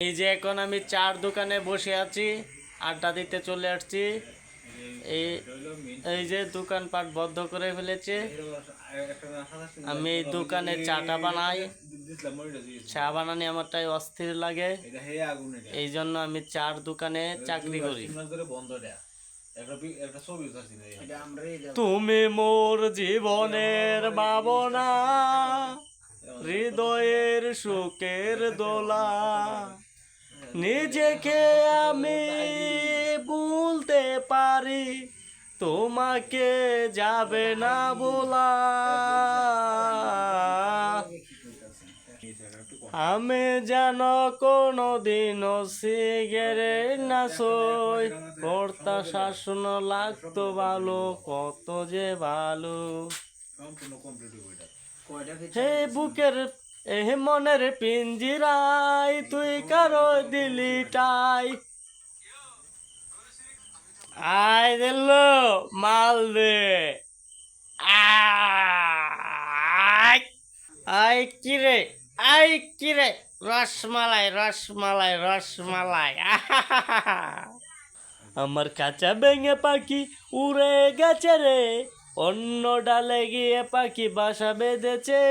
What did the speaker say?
এই যে এখন আমি চার দোকানে বসে আছি, আড্ডা দিতে চলে আসছি। এই এই যে দোকানপাট বন্ধ করে ফেলেছে। আমি এই দোকানে চাটা বানাই, চা বানানি আমার তাই অস্থির লাগে। এই জন্য আমি চার দোকানে চাকরি করি। তুমি মোর জীবনের ভাবনা, হৃদয়ের সুখের দোলা, নিজেকে আমি ভুলতে পারি, তোমাকে যাবে না বলা। আমি যেন কোনোদিনও সিগারেট না সই, কর্তা শাসন লাগতো ভালো, কত যে ভালো। হে বুকের মনের পিঞ্জিরাই, তুই কারো দিলি টাই। আয় দিল মাল দে। আই কিরে, আই কিরে, রসমালাই রসমালাই রসমালাই। আমার কাঁচা ভেঙে পাখি উড়ে গেছে রে, অন্য ডালে গিয়ে পাখি বাসা বেঁধেছে।